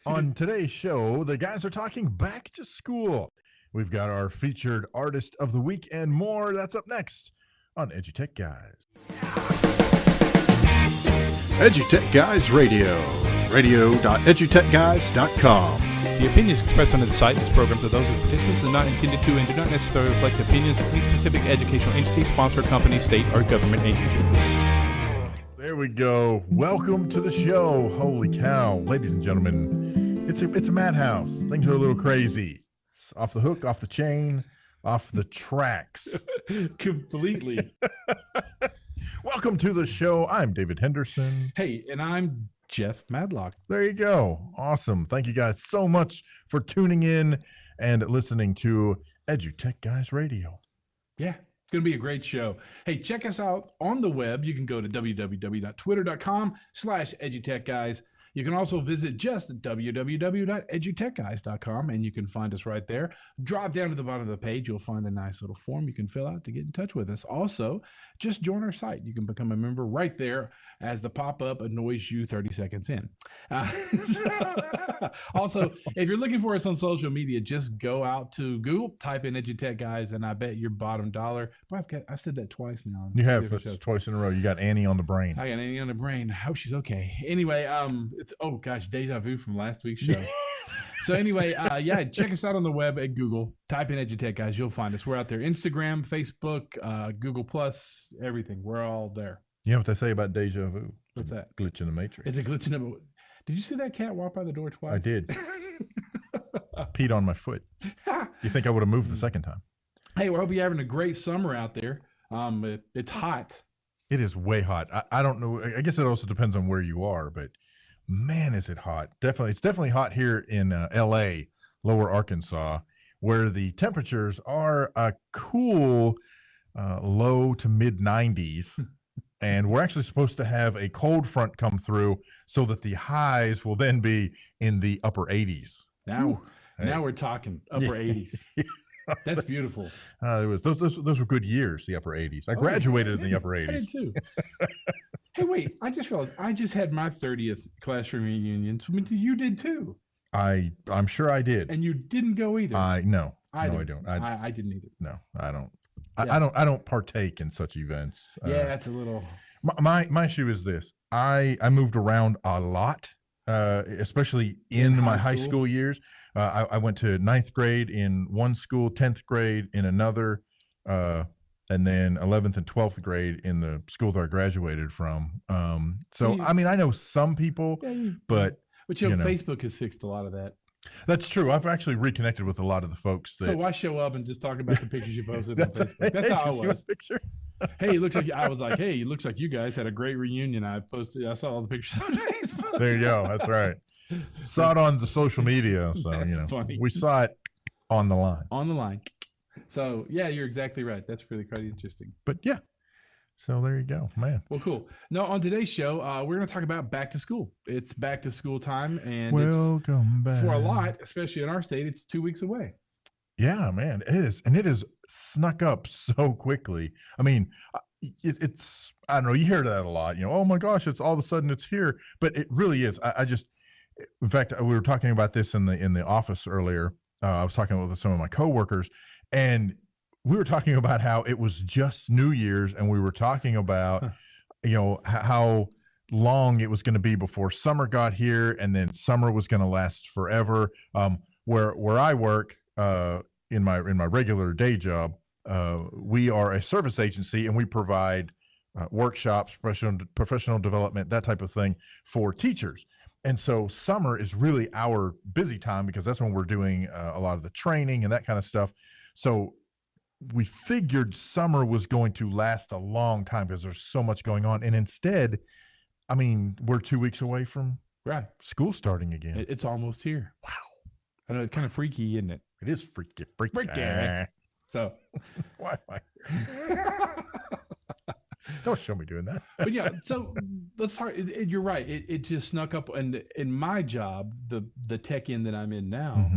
On today's show, the guys are talking back to school. We've got our featured artist of the week and more. That's up next on EduTech Guys. EduTech Guys Radio. Radio.edutechguys.com. The opinions expressed on the site and its programs are those of participants and not intended to and do not necessarily reflect the opinions of any specific educational entity, sponsor, company, state, or government agency. There we go. Welcome to the show. Holy cow, ladies and gentlemen, it's a madhouse. Things are a little crazy. It's off the hook, off the chain, off the tracks. Completely. Welcome to the show. I'm David Henderson. Hey, and I'm Jeff Madlock. There you go. Awesome. Thank you guys so much for tuning in and listening to EduTech Guys Radio. Yeah. It's going to be a great show. Hey, check us out on the web. You can go to www.twitter.com/edutechguys. You can also visit just www.edutechguys.com, and you can find us right there. Drop down to the bottom of the page. You'll find a nice little form you can fill out to get in touch with us. Also, just join our site. You can become a member right there as the pop-up annoys you 30 seconds in. Also, if you're looking for us on social media, just go out to Google, type in EduTech Guys, and I bet your bottom dollar. Boy, I've said that twice now. You have. That's twice in a row. You got Annie on the brain. I got Annie on the brain. I hope she's okay. Anyway, it's deja vu from last week's show. So anyway, check us out on the web at Google. Type in EduTech Guys. You'll find us. We're out there. Instagram, Facebook, Google Plus, everything. We're all there. You know what they say about deja vu? What's that? Glitch in the matrix. It's a glitch in the. Did you see that cat walk by the door twice? I did. Peed on my foot. You think I would have moved the second time? Hey, we hope you're having a great summer out there. It's hot. It is way hot. I don't know. I guess it also depends on where you are, but man, is it hot. Definitely. It's definitely hot here in LA, Lower Arkansas, where the temperatures are a cool low to mid 90s. And we're actually supposed to have a cold front come through so that the highs will then be in the upper 80s. Now we're talking upper 80s. That's beautiful. Those were good years, the upper 80s. I graduated in the upper 80s. I did too. Hey, wait, I just realized I just had my 30th classroom reunion. So you did too. I'm sure I did. And you didn't go either. I don't. I didn't either. No, I don't. Yeah. I don't partake in such events. Yeah, that's a little. My issue is this. I moved around a lot, especially in my high school years. I went to 9th grade in one school, 10th grade in another, and then 11th and 12th grade in the school that I graduated from. I mean, I know some people, but Facebook has fixed a lot of that. That's true. I've actually reconnected with a lot of the folks. So why show up and just talk about the pictures you posted on Facebook? That's how I was. Hey, it looks like it looks like you guys had a great reunion. I saw all the pictures on Facebook. There you go. That's right. Saw it on the social media. So, funny. We saw it on the line. On the line. So, yeah, you're exactly right. That's really quite interesting. But yeah. So there you go, man. Well, cool. Now, on today's show, we're going to talk about back to school. It's back to school time, and welcome back. For a lot, especially in our state, it's 2 weeks away. Yeah, man, it is, and it is snuck up so quickly. I mean, it's I don't know. You hear that a lot. Oh my gosh, it's all of a sudden it's here, but it really is. I just, in fact, we were talking about this in the office earlier. I was talking with some of my coworkers, and we were talking about how it was just New Year's, and we were talking about, how long it was going to be before summer got here, and then summer was going to last forever. Where I work in my regular day job, we are a service agency, and we provide workshops, professional development, that type of thing for teachers. And so summer is really our busy time because that's when we're doing a lot of the training and that kind of stuff. So we figured summer was going to last a long time because there's so much going on. And instead, I mean, we're 2 weeks away from school starting again. It's almost here. Wow. I know, it's kind of freaky, isn't it? It is freaky. So why am I? Don't show me doing that. But yeah, so let's talk. You're right. It just snuck up. And in my job, the tech end that I'm in now,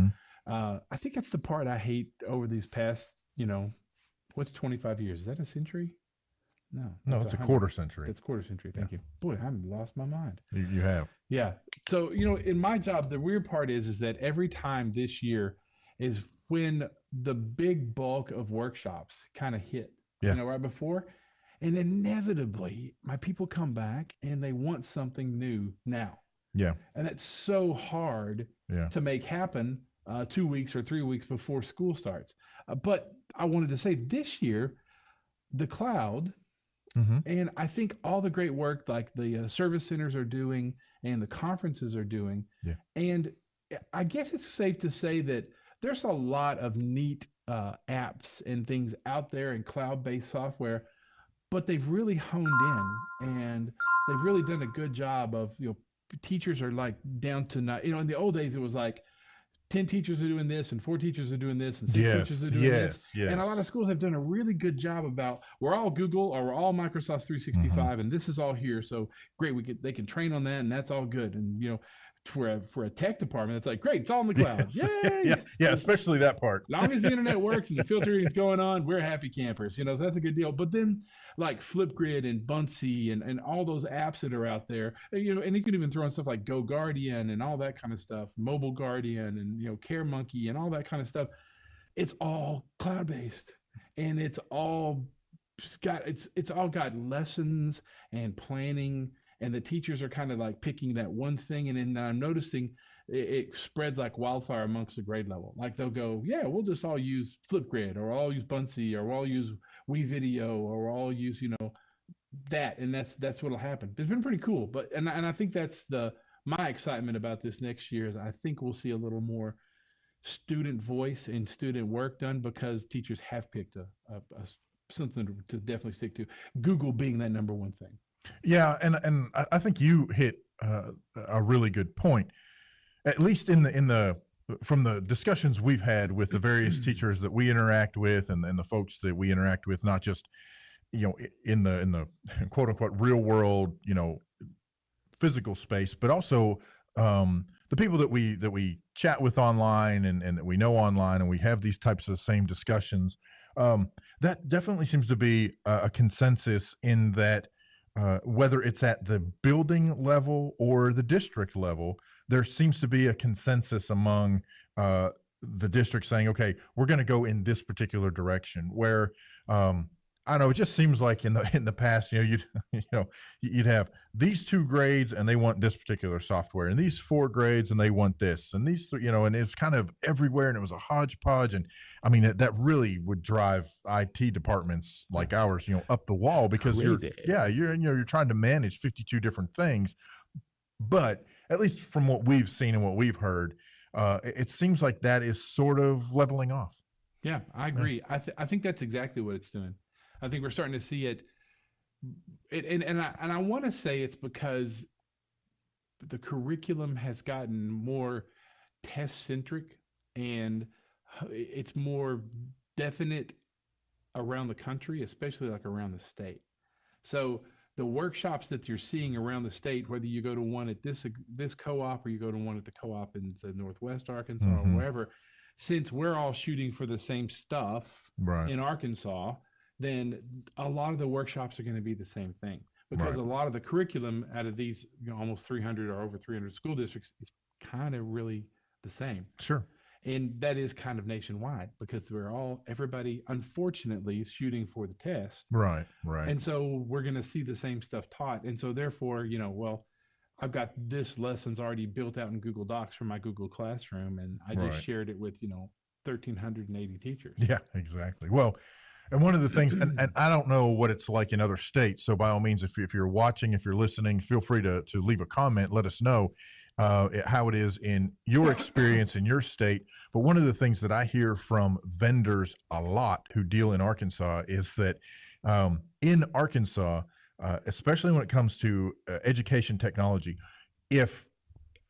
I think that's the part I hate over these past, what's 25 years? Is that a century? No, it's a quarter century. It's a quarter century. Thank you. Boy, I've lost my mind. You have. Yeah. So, you know, in my job, the weird part is that every time this year is when the big bulk of workshops kind of hit, Yeah. right before. And inevitably, my people come back and they want something new now. Yeah. And it's so hard Yeah. to make happen 2 weeks or 3 weeks before school starts. But I wanted to say this year, the cloud, Mm-hmm. and I think all the great work like the service centers are doing and the conferences are doing. Yeah. And I guess it's safe to say that there's a lot of neat apps and things out there in cloud-based software, but they've really honed in and they've really done a good job of, teachers are like down to not, in the old days, it was like 10 teachers are doing this and 4 teachers are doing this and 6 teachers are doing this. And a lot of schools have done a really good job about, we're all Google or we're all Microsoft 365 and this is all here. So great. They can train on that and that's all good. And, for a tech department, it's like, great, it's all in the cloud. Yes. Yay! Yeah, especially that part. Long as the internet works and the filtering is going on, we're happy campers. So that's a good deal. But then like Flipgrid and Buncee and all those apps that are out there, and you can even throw in stuff like Go Guardian and all that kind of stuff, Mobile Guardian and Care Monkey and all that kind of stuff. It's all cloud-based and it's all got lessons and planning. And the teachers are kind of like picking that one thing. And then I'm noticing it spreads like wildfire amongst the grade level. Like they'll go, yeah, we'll just all use Flipgrid or I'll use Buncee or we'll all use WeVideo or we'll all use, that. And that's what'll happen. It's been pretty cool. But, and I think that's my excitement about this next year is I think we'll see a little more student voice and student work done because teachers have picked something to definitely stick to. Google being that number one thing. Yeah, and I think you hit a really good point. At least from the discussions we've had with the various teachers that we interact with, and the folks that we interact with, not just in the quote unquote real world physical space, but also the people that we chat with online and that we know online, and we have these types of same discussions. That definitely seems to be a consensus in that. Whether it's at the building level or the district level, there seems to be a consensus among the district saying, okay, we're going to go in this particular direction. Where I don't know, it just seems like in the past, you'd have these 2 grades and they want this particular software, and these 4 grades and they want this, and these 3, and it's kind of everywhere, and it was a hodgepodge. And I mean, that really would drive IT departments like ours, up the wall, because you're trying to manage 52 different things. But at least from what we've seen and what we've heard, it seems like that is sort of leveling off. Yeah, I agree. Yeah. I think that's exactly what it's doing. I think we're starting to see it, and I want to say it's because the curriculum has gotten more test centric and it's more definite around the country, especially like around the state. So the workshops that you're seeing around the state, whether you go to one at this co-op or you go to one at the co-op in Northwest Arkansas or wherever, since we're all shooting for the same stuff in Arkansas, then a lot of the workshops are going to be the same thing, because a lot of the curriculum out of these almost 300 or over 300 school districts is kind of really the same. Sure. And that is kind of nationwide, because everybody unfortunately is shooting for the test. Right. And so we're going to see the same stuff taught. And so therefore, I've got this lessons already built out in Google Docs from my Google Classroom, and I just shared it with 1,380 teachers. Yeah, exactly. Well, and one of the things, and I don't know what it's like in other states, so by all means, if you're watching, if you're listening, feel free to leave a comment. Let us know how it is in your experience in your state. But one of the things that I hear from vendors a lot who deal in Arkansas is that in Arkansas, especially when it comes to education technology, if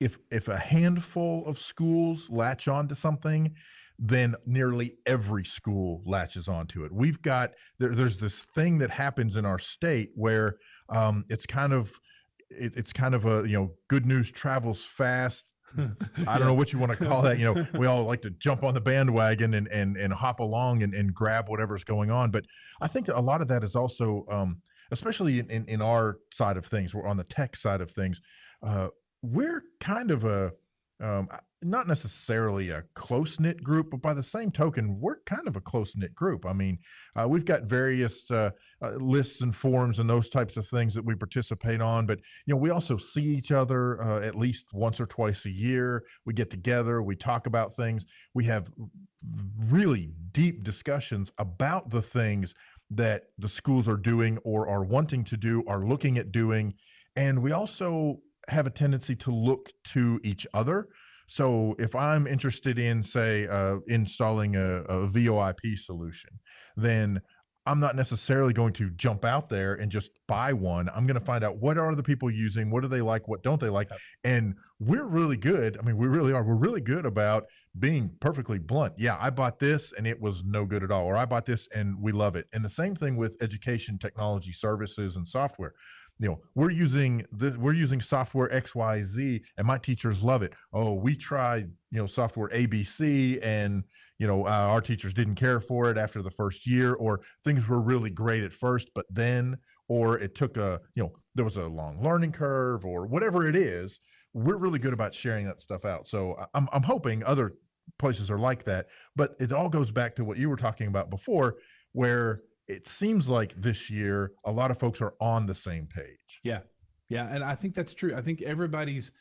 a handful of schools latch on to something, then nearly every school latches onto it. We've got there's this thing that happens in our state where it's kind of a good news travels fast. I don't know what you want to call that. We all like to jump on the bandwagon and hop along and grab whatever's going on. But I think a lot of that is also, especially in our side of things, we're on the tech side of things. we're kind of not necessarily a close knit group, but by the same token, we're kind of a close knit group. I mean, we've got various lists and forums and those types of things that we participate on. But we also see each other at least once or twice a year. We get together, we talk about things. We have really deep discussions about the things that the schools are doing or are wanting to do, are looking at doing. And we also have a tendency to look to each other. So if I'm interested in, say, installing a VoIP solution, then I'm not necessarily going to jump out there and just buy one. I'm going to find out what are other people using, what do they like, what don't they like. And we're really good. I mean, we really are. We're really good about being perfectly blunt. Yeah, I bought this and it was no good at all. Or I bought this and we love it. And the same thing with education, technology, services, and software. We're using software XYZ and my teachers love it. Oh, we tried, software ABC and, our teachers didn't care for it after the first year, or things were really great at first, but then, or it took there was a long learning curve or whatever it is. We're really good about sharing that stuff out. So I'm hoping other places are like that, but it all goes back to what you were talking about before, where it seems like this year a lot of folks are on the same page. Yeah. And I think that's true. I think everybody's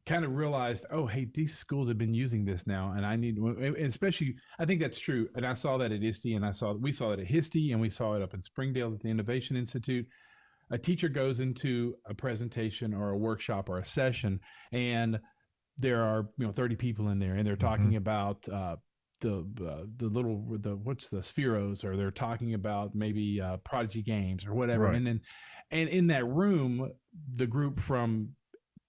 kind of realized, oh, hey, these schools have been using this now, and I need, especially, I think that's true. And I saw that at ISTE, and we saw it at HISTE, and we saw it up in Springdale at the Innovation Institute. A teacher goes into a presentation or a workshop or a session, and there are 30 people in there, and they're talking about the what's the Spheros, or they're talking about maybe Prodigy Games or whatever. Right. And in that room, the group from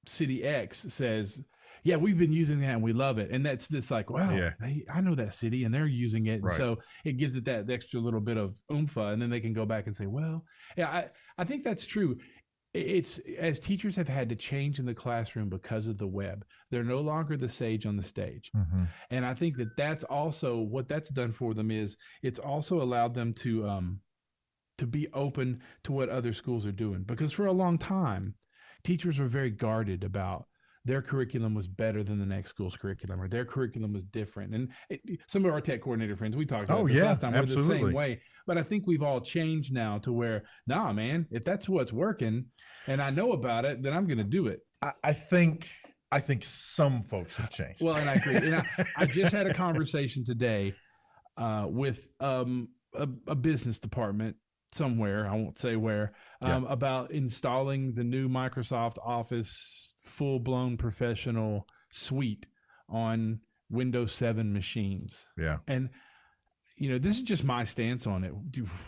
City X says, yeah, we've been using that and we love it. And that's like, wow, yeah. I know that city and they're using it. Right. So it gives it that extra little bit of oomph, and then they can go back and say, well, yeah, I think that's true. It's, as teachers have had to change in the classroom because of the web, they're no longer the sage on the stage. And I think that's also what that's done for them, is it's also allowed them to be open to what other schools are doing. Because for a long time, teachers were very guarded about their curriculum was better than the next school's curriculum, or their curriculum was different. And some of our tech coordinator friends, we talked about this last time, we're the same way. But I think we've all changed now to where, nah, man, if that's what's working and I know about it, then I'm going to do it. I think some folks have changed. Well, and I agree. And I just had a conversation today with a business department somewhere, I won't say where, about installing the new Microsoft Office full-blown professional suite on Windows 7 machines. Yeah. And, this is just my stance on it.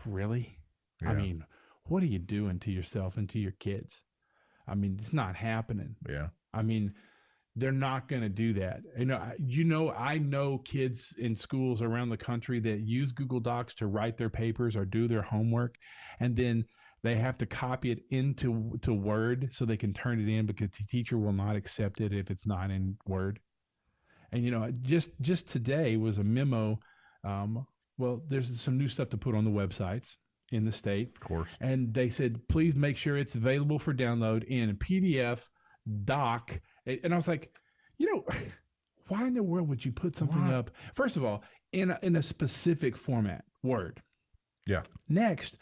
Really? Yeah. I mean, what are you doing to yourself and to your kids? I mean, it's not happening. Yeah. I mean, they're not going to do that. I know kids in schools around the country that use Google Docs to write their papers or do their homework, and then they have to copy it into Word so they can turn it in, because the teacher will not accept it if it's not in Word. And just today was a memo. Well, there's some new stuff to put on the websites in the state, of course, and they said please make sure it's available for download in a PDF doc. And I was like, why in the world would you put something up, first of all, in a specific format, Word? Yeah. Next,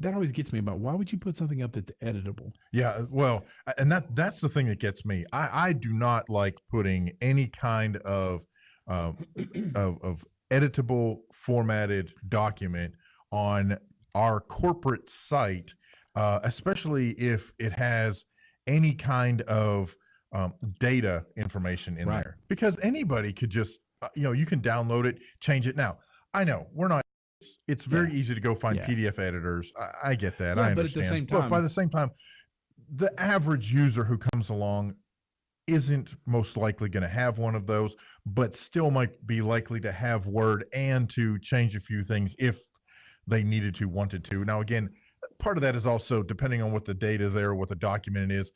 that always gets me about, why would you put something up that's editable? Yeah, well, and that's the thing that gets me. I do not like putting any kind of editable formatted document on our corporate site, especially if it has any kind of data information in there, because anybody could just, you can download it, change it. Now, I know we're not, it's very easy to go find PDF editors. I get that. I understand. But at the same time, but by the same time, the average user who comes along isn't most likely going to have one of those, but still might be likely to have Word and to change a few things if they wanted to. Now, again, part of that is also depending on what the data is there, what the document is.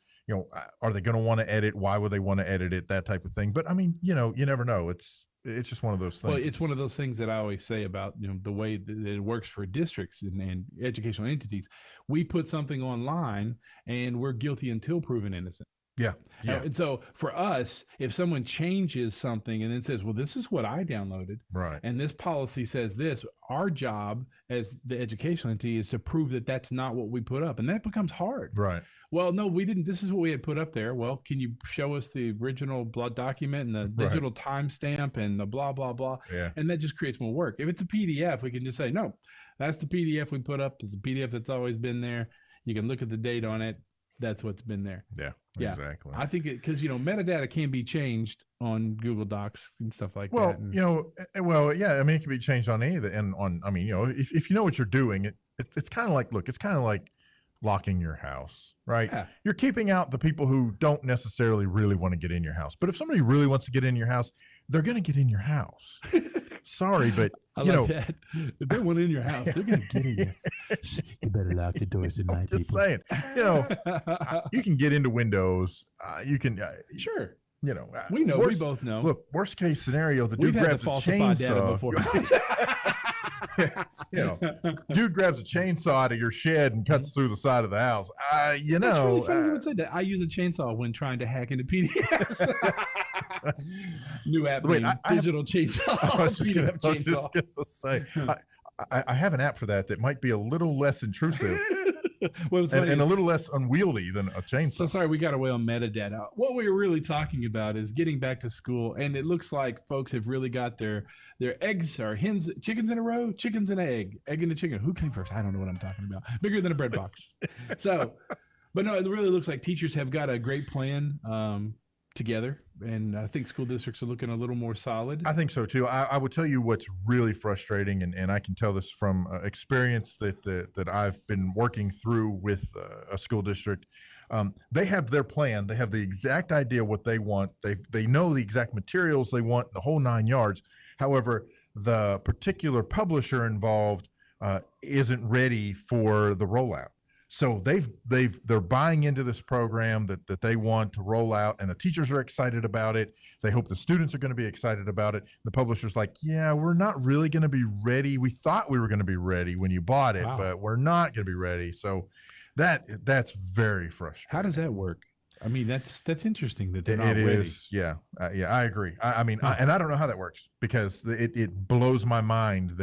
Are they going to want to edit? Why would they want to edit it? That type of thing. But I mean, you never know. It's just one of those things. Well, it's one of those things that I always say about the way that it works for districts and educational entities. We put something online and we're guilty until proven innocent. Yeah. Yeah. And so for us, if someone changes something and then says, well, this is what I downloaded, Right. and this policy says this, our job as the educational entity is to prove that that's not what we put up. And that becomes hard. Right. Well, no, we didn't. This is what we had put up there. Well, can you show us the original document and the digital timestamp and the blah, blah, blah? Yeah. And that just creates more work. If it's a PDF, we can just say, no, that's the PDF we put up. It's a PDF that's always been there. You can look at the date on it. That's what's been there. Yeah. Yeah, exactly. I think because metadata can be changed on Google Docs and stuff like that. Well, And, yeah. I mean, it can be changed on any of the, and on. I mean, if you know what you're doing, it's kind of like, look, it's kind of like locking your house, right? Yeah. You're keeping out the people who don't necessarily really want to get in your house. But if somebody really wants to get in your house, they're going to get in your house. Sorry, but I like that. If they want in your house, they're going to get in there. You better lock the doors tonight, just saying, you can get into Windows. You can, sure. We know. We both know. Look, worst case scenario, the dude We've had grabs to a falsify data chainsaw. before. Dude grabs a chainsaw out of your shed and cuts through the side of the house. That's really funny you would say that. I use a chainsaw when trying to hack into PDFs. New app name, Digital Chainsaw. I was just PDF going chainsaw. to say, I have an app for that might be a little less intrusive and a little less unwieldy than a chainsaw. So sorry, we got away on metadata. What we were really talking about is getting back to school, and it looks like folks have really got their eggs or hens, chickens in a row, chickens in an egg in a chicken. Who came first? I don't know what I'm talking about. Bigger than a bread box. But no, it really looks like teachers have got a great plan together, and I think school districts are looking a little more solid. I think so too. I would tell you what's really frustrating, and I can tell this from experience that I've been working through with a school district. They have their plan. They have the exact idea what they want. They know the exact materials they want, the whole 9 yards. However, the particular publisher involved isn't ready for the rollout. So they're buying into this program that they want to roll out, and the teachers are excited about it. They hope the students are going to be excited about it. The publisher's like, yeah, we're not really going to be ready. We thought we were going to be ready when you bought it, but we're not going to be ready. So that's very frustrating. How does that work? I mean, that's interesting that they're not ready. It is, yeah, I agree. I mean, I don't know how that works, because it blows my mind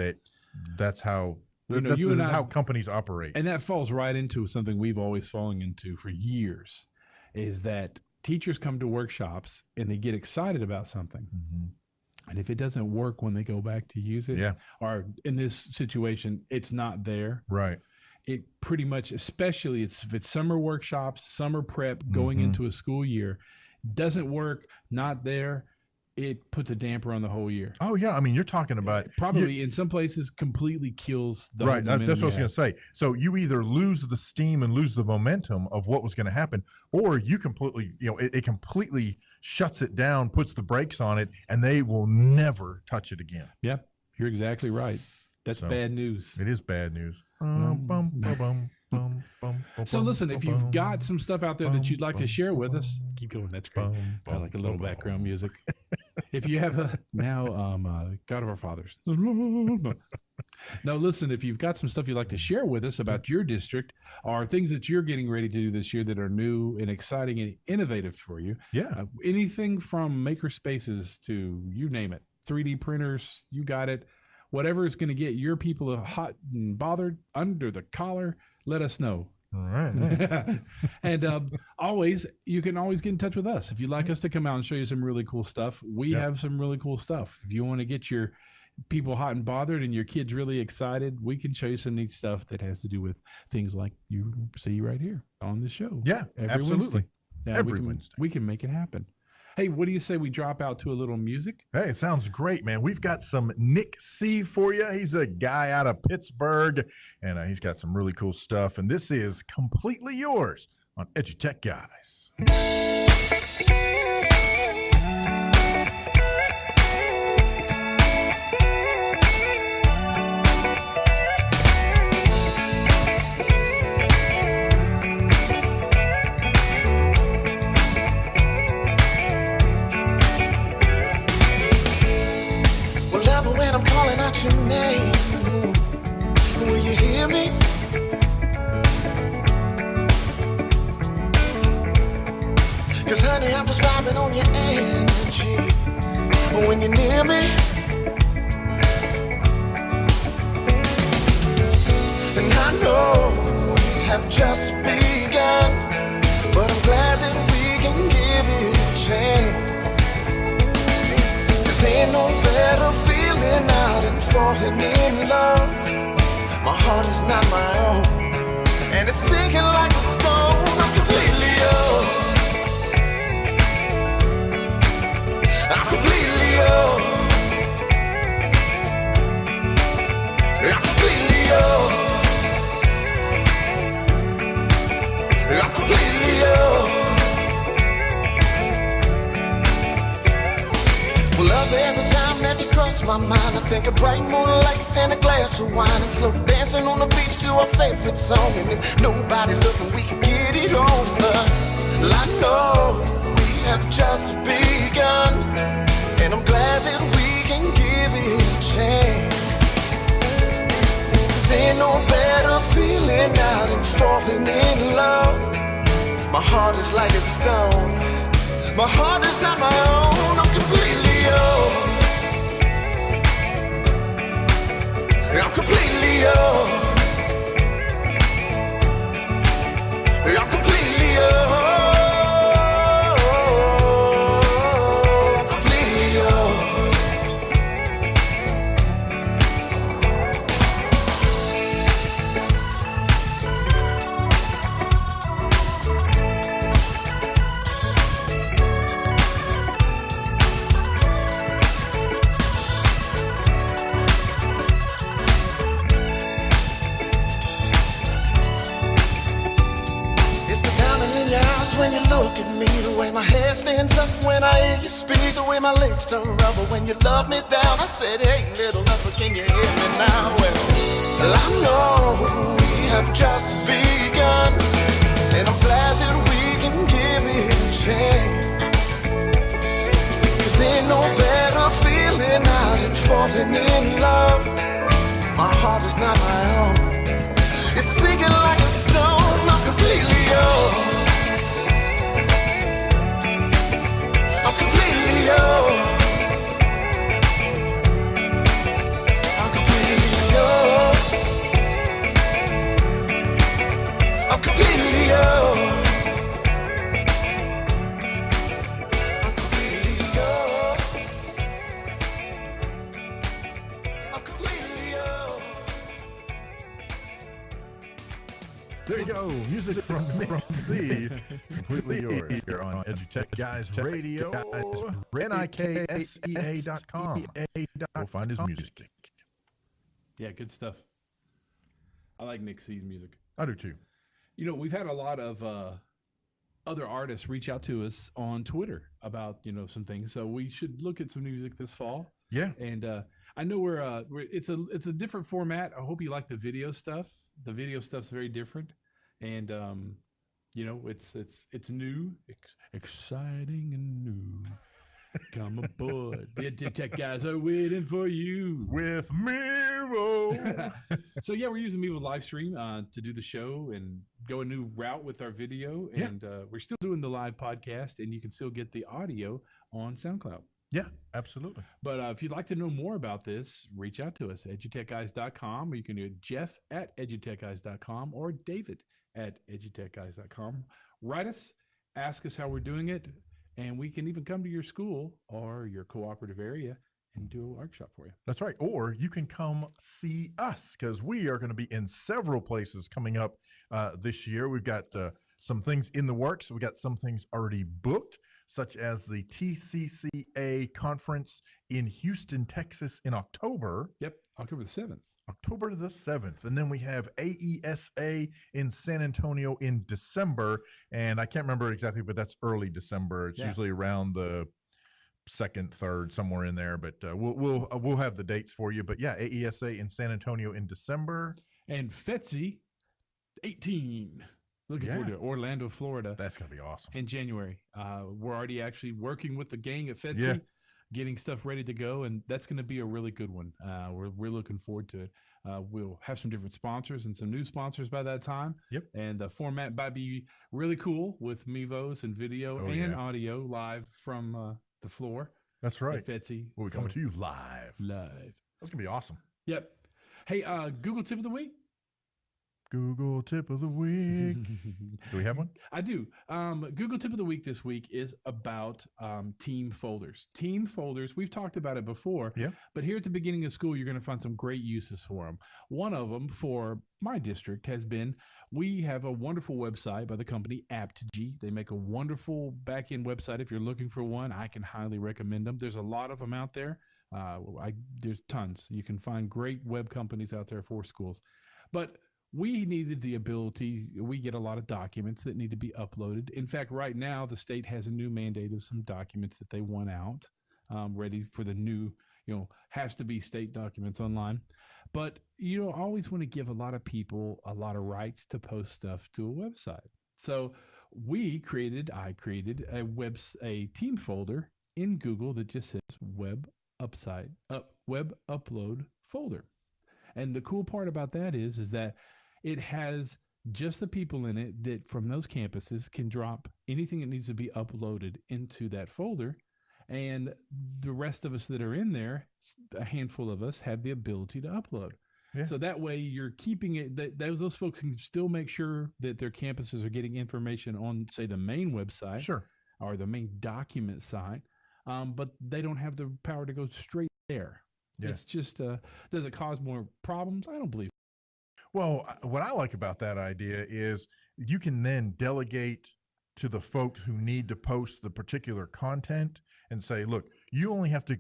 that's how. This is how companies operate. And that falls right into something we've always fallen into for years, is that teachers come to workshops and they get excited about something. Mm-hmm. And if it doesn't work when they go back to use it, or in this situation, it's not there. Right. It pretty much, especially if it's summer workshops, summer prep, going into a school year, doesn't work, not there. It puts a damper on the whole year. Oh yeah, I mean, you're talking about probably in some places completely kills the right. That's what I was going to say. So you either lose the steam and lose the momentum of what was going to happen, or you completely, it completely shuts it down, puts the brakes on it, and they will never touch it again. Yeah, you're exactly right. That's bad news. It is bad news. So listen, if you've got some stuff out there that you'd like to share with us, keep going. That's great. I like a little background music. If you have God of our fathers. Now listen, if you've got some stuff you'd like to share with us about your district, or things that you're getting ready to do this year that are new and exciting and innovative for you. Yeah. Anything from maker spaces to you name it, 3D printers, you got it. Whatever is going to get your people hot and bothered under the collar, let us know. All right. And you can always get in touch with us. If you'd like us to come out and show you some really cool stuff, we have some really cool stuff. If you want to get your people hot and bothered and your kids really excited, we can show you some neat stuff that has to do with things like you see right here on the show. Yeah, absolutely. Every Wednesday. We can make it happen. Hey, what do you say we drop out to a little music? Hey, it sounds great, man. We've got some Nick C for you. He's a guy out of Pittsburgh, and he's got some really cool stuff. And this is Completely Yours on EduTechGuys. When I'm calling out your name, will you hear me? 'Cause honey, I'm just vibing on your energy. When you're near me, and I know we have just begun, but I'm glad that we can give it a chance. 'Cause ain't no better feeling out and falling in love. My heart is not my own, and it's sinking like a stone. I'm completely yours. I'm completely yours. I'm completely yours. I'm completely yours. Well, love, every time that you cross my mind, I think of bright moonlight and a glass of wine, and slow dancing on the beach to our favorite song. And if nobody's looking, we can get it on. Well, I know we have just begun, and I'm glad that we can give it a chance. 'Cause ain't no better feeling out and falling in love. My heart is like a stone. My heart is not my own. I'm completely yours. I'm completely yours. I'm completely yours. I'm completely yours. When you look at me, the way my hair stands up when I hear you speak, the way my legs turn rubber when you love me down. I said, hey, little lover, can you hear me now? Well, I know we have just begun, and I'm glad that we can give it a chance. 'Cause ain't no better feeling out and falling in love. My heart is not my own. It's sinking like a stone. I'm completely yours. I'm completely yours. I'm completely yours. I'm completely yours. I'm completely yours. I'm completely yours. There you go. Music from C. Completely yours. You're on EduTechGuys Radio. NIKSEA.com. Go find his music. Yeah, good stuff. I like Nick C's music. I do too. You know, we've had a lot of other artists reach out to us on Twitter about, you know, some things. So we should look at some music this fall. Yeah. And I know we're it's a different format. I hope you like the video stuff. The video stuff's very different, and you know, it's new, exciting and new. Come aboard, the EduTech guys are waiting for you With Miro. So yeah, we're using Mevo live stream to do the show and go a new route with our video, and we're still doing the live podcast, and you can still get the audio on SoundCloud. Yeah, absolutely. But if you'd like to know more about this, reach out to us, edutechguys.com, or you can do it Jeff at edutechguys.com or David at edutechguys.com. Write us, ask us how we're doing it, and we can even come to your school or your cooperative area and do a workshop for you. That's right. Or you can come see us, because we are going to be in several places coming up this year. We've got some things in the works. We've got some things already booked, such as the TCCA conference in Houston, Texas in October. Yep, October the 7th. October the 7th. And then we have AESA in San Antonio in December. And I can't remember exactly, but that's early December. It's usually around the 2nd, 3rd, somewhere in there. But we'll have the dates for you. But yeah, AESA in San Antonio in December. And FETSI 18. Looking forward to it. Orlando, Florida. That's going to be awesome. In January. We're already actually working with the gang at FETSI, getting stuff ready to go, and that's going to be a really good one. We're looking forward to it. We'll have some different sponsors and some new sponsors by that time. Yep. And the format might be really cool with Mevos and video and audio live from the floor. That's right. Fetsy. We'll be coming to you live. That's going to be awesome. Yep. Hey, Google tip of the week. Google tip of the week. Do we have one? I do. Google tip of the week this week is about team folders. Team folders, we've talked about it before, but here at the beginning of school, you're going to find some great uses for them. One of them for my district has been, we have a wonderful website by the company ApptG. They make a wonderful back-end website. If you're looking for one, I can highly recommend them. There's a lot of them out there. There's tons. You can find great web companies out there for schools. But we needed the ability, we get a lot of documents that need to be uploaded. In fact, right now, the state has a new mandate of some documents that they want out, ready for the new, has to be state documents online. But you don't always want to give a lot of people a lot of rights to post stuff to a website. So I created a team folder in Google that just says web upload folder. And the cool part about that is that it has just the people in it that from those campuses can drop anything that needs to be uploaded into that folder. And the rest of us that are in there, a handful of us, have the ability to upload. Yeah. So that way you're keeping it, those folks can still make sure that their campuses are getting information on, say, the main website or the main document site, but they don't have the power to go straight there. Yeah. It's just, does it cause more problems? I don't believe so. Well, what I like about that idea is you can then delegate to the folks who need to post the particular content and say, look, you only have to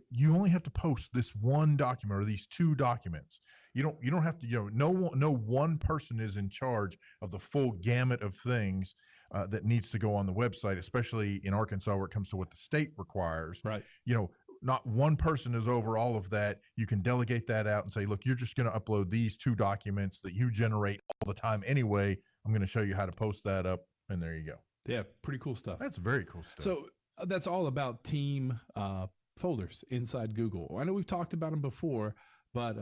post this one document or these two documents. You don't have to, no one person is in charge of the full gamut of things that needs to go on the website, especially in Arkansas where it comes to what the state requires. Right. Not one person is over all of that. You can delegate that out and say, look, you're just going to upload these two documents that you generate all the time anyway. I'm going to show you how to post that up, and there you go. Yeah, pretty cool stuff. That's very cool stuff. So that's all about team folders inside Google. I know we've talked about them before, but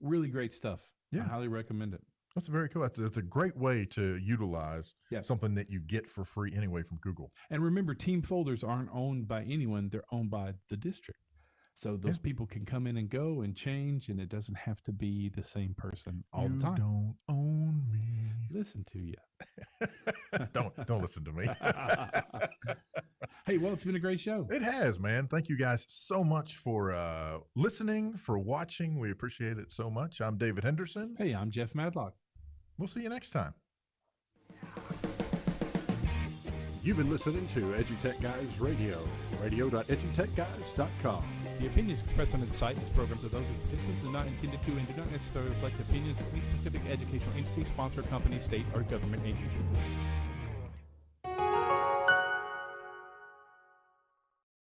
really great stuff. Yeah. I highly recommend it. That's very cool. It's a great way to utilize something that you get for free anyway from Google. And remember, team folders aren't owned by anyone. They're owned by the district. So those people can come in and go and change, and it doesn't have to be the same person all the time. You don't own me. Listen to you. Don't listen to me. Hey, well, it's been a great show. It has, man. Thank you guys so much for listening, for watching. We appreciate it so much. I'm David Henderson. Hey, I'm Jeff Madlock. We'll see you next time. You've been listening to EduTechGuys Radio, radio.edutechguys.com. The opinions expressed on this site and its programs are those of the participants and not intended to and do not necessarily reflect the opinions of any specific educational entity, sponsor, company, state, or government agency.